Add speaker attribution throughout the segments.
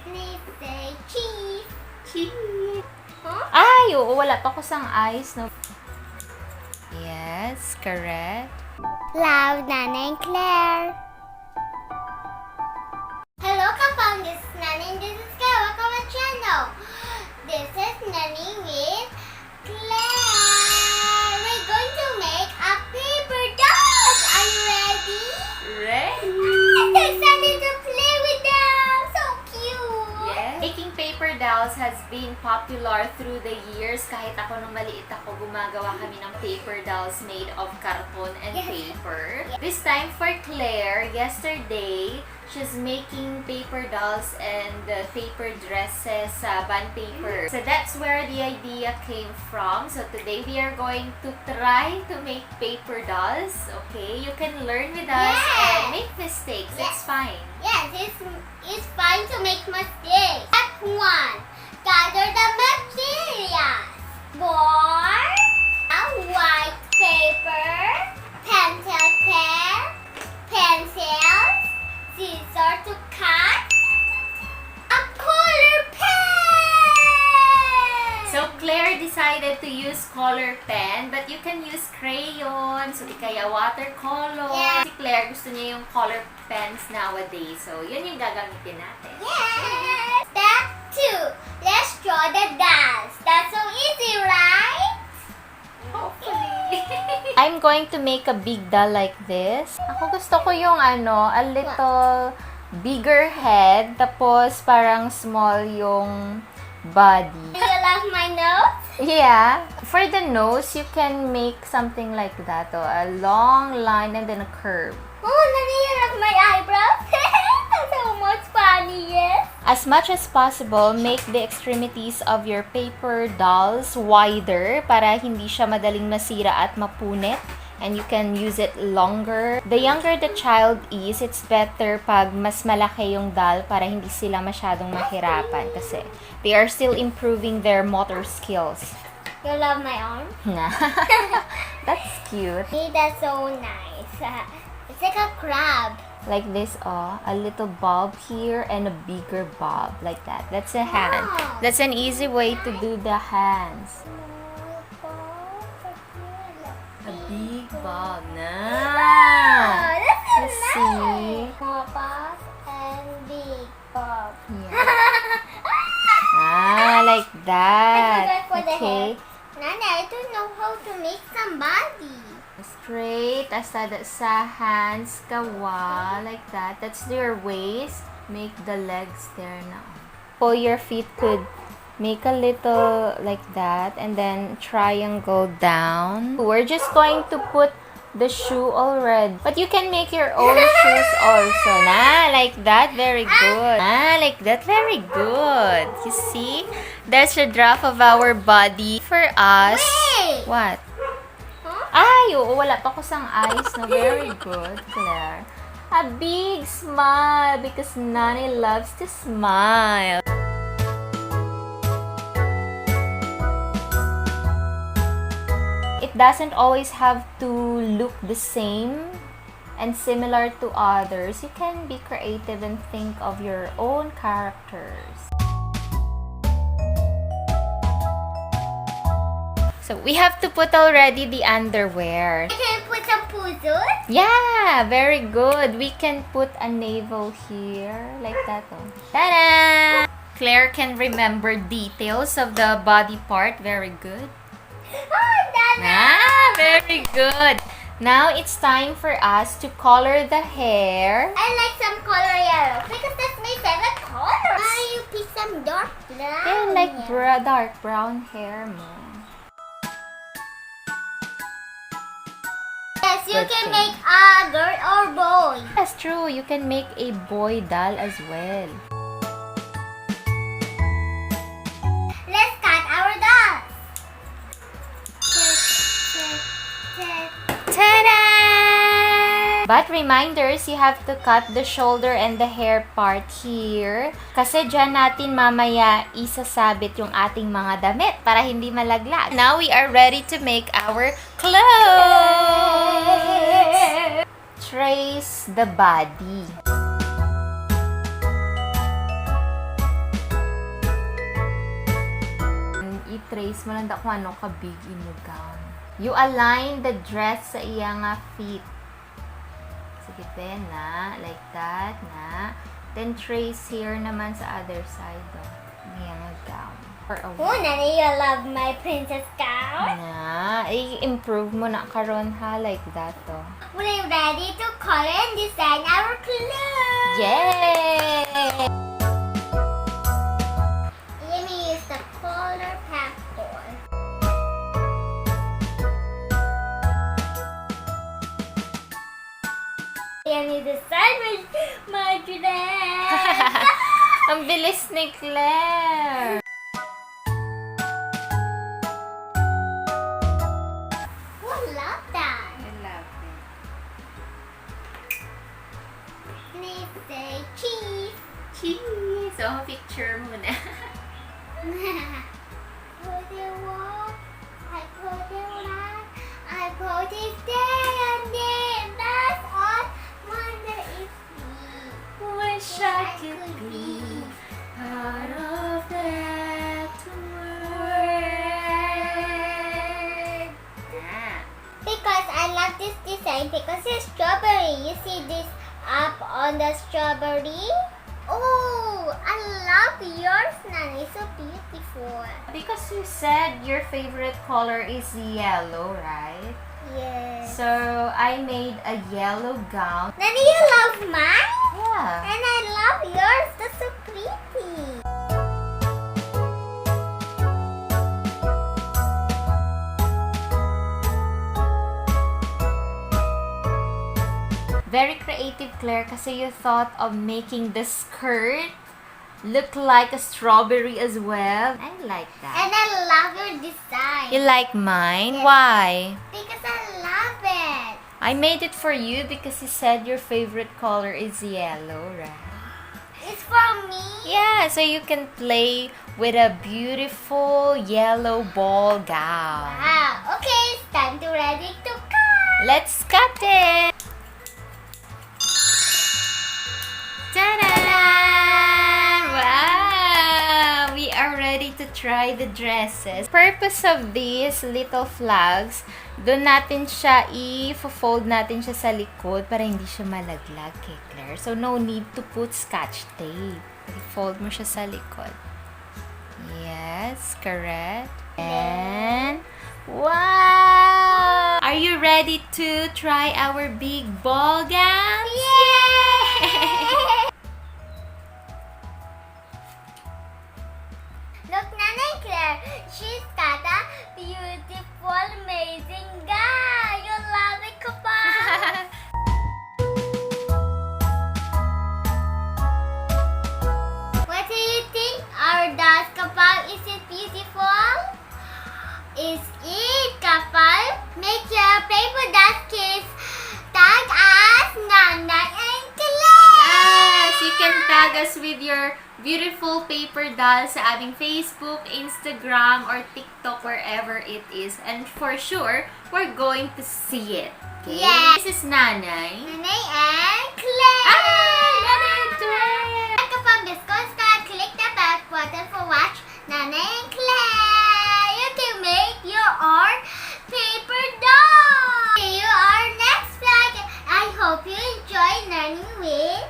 Speaker 1: Please say cheese.
Speaker 2: Cheese.
Speaker 1: Huh?
Speaker 2: Ay, oo, wala pa ko sang eyes. No? Yes, correct.
Speaker 1: Love, Nanay and Claire. Hello, KaFam. This is Nanay and this is Claire. Welcome to my channel. This is Nanay with Claire. We're going to make a paper dolls. Are you ready?
Speaker 2: Ready?
Speaker 1: I'm so excited to play with them. So cute.
Speaker 2: Yes. Making paper dolls has been popular through the years. Kahit ako nung maliit ako, gumagawa kami ng paper dolls made of carton and paper. This time for Claire, yesterday, she's making paper dolls and paper dresses, band paper. So that's where the idea came from. So today we are going to try to make paper dolls. Okay, you can learn with us and make mistakes. It's fine.
Speaker 1: Yes, it's fine to make mistakes. Step 1. Gather the materials. Board, a white paper, pencil pen, pencils, scissor to cut, a color pen!
Speaker 2: So Claire decided to use color pen, but you can use crayons, o di kaya watercolor.
Speaker 1: Yeah.
Speaker 2: Si Claire gusto niya yung color pens nowadays. So yun yung gagamitin natin.
Speaker 1: Yes! Step 2. Let's draw the dolls. That's so easy, right?
Speaker 2: Hopefully. I'm going to make a big doll like this. Ako gusto ko yung a little bigger head, tapos parang small yung body.
Speaker 1: Do you love my nose?
Speaker 2: Yeah. For the nose, you can make something like that. A long line and then a curve.
Speaker 1: Oh, Nanay, you love my eyebrows? That's so much funny, yes?
Speaker 2: As much as possible, make the extremities of your paper dolls wider para hindi siya madaling masira at mapunit. And you can use it longer. The younger the child is, it's better pag mas malaki yung doll para hindi sila masyadong mahirapan kasi they are still improving their motor skills.
Speaker 1: You love my arm?
Speaker 2: That's cute.
Speaker 1: Hey, that's so nice. It's like a crab.
Speaker 2: Like this, a little bulb here and a bigger bulb like that. That's a hand.
Speaker 1: Wow.
Speaker 2: That's an easy way to do the hands. A big bulb.
Speaker 1: Oh,
Speaker 2: Nice.
Speaker 1: that's so
Speaker 2: Let's
Speaker 1: nice.
Speaker 2: see.
Speaker 1: Small bulb and big bulb.
Speaker 2: Ah, like that.
Speaker 1: I forgot for the
Speaker 2: Okay.
Speaker 1: Nanay, I don't know how to make somebody.
Speaker 2: Straight sa hands, kawa, like that. That's your waist. Make the legs there now. Pull your feet could make a little like that and then triangle down. We're just going to put the shoe already. But you can make your own shoes also. Like that. Very good. Like that. Very good. You see? That's a draft of our body for us.
Speaker 1: Wait!
Speaker 2: What?
Speaker 1: Huh?
Speaker 2: Ay, oo, wala pa ko sang eyes. No, very good, Claire. A big smile because Nanay loves to smile. It doesn't always have to look the same and similar to others. You can be creative and think of your own characters. So we have to put already the underwear.
Speaker 1: I can put some puzzles.
Speaker 2: Yeah, very good. We can put a navel here, like that. Oh. Ta-da! Claire can remember details of the body part. Very good.
Speaker 1: Oh, Nanay!
Speaker 2: Very good. Now it's time for us to color the hair.
Speaker 1: I like some color yellow because that's my favorite color. You pick some dark brown.
Speaker 2: I like
Speaker 1: here.
Speaker 2: dark brown hair mo.
Speaker 1: Yes, you
Speaker 2: Good
Speaker 1: can
Speaker 2: thing.
Speaker 1: make a girl or boy.
Speaker 2: That's true. You can make a boy doll as well.
Speaker 1: Let's cut our dolls.
Speaker 2: Ta-da! But reminders, you have to cut the shoulder and the hair part here. Kasi dyan natin mamaya isasabit yung ating mga damit para hindi malaglag. Now we are ready to make our clothes. Trace the body. trace mo lang kung ano ka big in the gown. You align the dress sa iyang feet. Sige, then na. Like that, na. Then trace here naman sa other side. Iyang gown.
Speaker 1: Oh, Nanay, you love my princess gown?
Speaker 2: Na. I-improve mo na karon ha. Like that,
Speaker 1: We're ready to color and design our clothes.
Speaker 2: Yay!
Speaker 1: Let me use the color passport. Let me design my dress.
Speaker 2: Ang bilis ni Claire!
Speaker 1: Oh, I love that.
Speaker 2: I love it.
Speaker 1: Please say cheese.
Speaker 2: Cheese! Oh, picture muna.
Speaker 1: Put it warm, I put it right, I put it there and then that's all. Wonder if we
Speaker 2: Wish I could be part of that world.
Speaker 1: Because I love this design because it's strawberry. You see this up on the strawberry? Oh, I love yours, Nanay. So beautiful.
Speaker 2: Because you said your favorite color is yellow, right?
Speaker 1: Yes.
Speaker 2: So, I made a yellow gown.
Speaker 1: Nanay, you love mine?
Speaker 2: Yeah.
Speaker 1: And I love yours. That's so pretty.
Speaker 2: Very creative, Claire, kasi you thought of making the skirt look like a strawberry as well. I like that.
Speaker 1: And I love your design.
Speaker 2: You like mine?
Speaker 1: Yes.
Speaker 2: Why?
Speaker 1: Because I love it.
Speaker 2: I made it for you because you said your favorite color is yellow, right?
Speaker 1: It's for me.
Speaker 2: Yeah, so you can play with a beautiful yellow ball gown.
Speaker 1: Wow. Okay, it's time to ready to cut.
Speaker 2: Let's cut it! Ta-da! Wow! We are ready to try the dresses. Purpose of these little flags, doon natin siya i-fold natin siya sa likod para hindi siya malaglag kay Claire. So, no need to put scotch tape. I-fold mo siya sa likod. Yes, correct. And, wow! Are you ready to try our big ball gown?
Speaker 1: Yay! Look, Nanay Claire, she's got a beautiful, amazing gown. You love it, KaFam? What do you think? Our dolls, KaFam, is it beautiful? Is it, KaFam? Make your paper doll kids tag us, Nanay and Claire.
Speaker 2: Yes, you can tag us with your beautiful paper doll sa aming Facebook, Instagram, or TikTok, wherever it is. And for sure, we're going to see it. Okay?
Speaker 1: Yes.
Speaker 2: This is Nanay.
Speaker 1: Nanay and Claire.
Speaker 2: Nanay and Claire.
Speaker 1: KaFam, click the back button for watch Nanay and Claire. You can make your own paper doll. See you our next vlog. I hope you enjoy learning with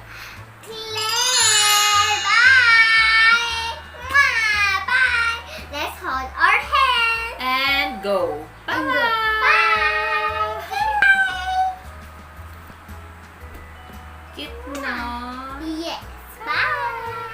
Speaker 1: Claire. Bye. Mwah. Bye. Let's hold our hands.
Speaker 2: And go. Bye.
Speaker 1: And go. Bye. Bye.
Speaker 2: Cute na.
Speaker 1: Yes. Bye.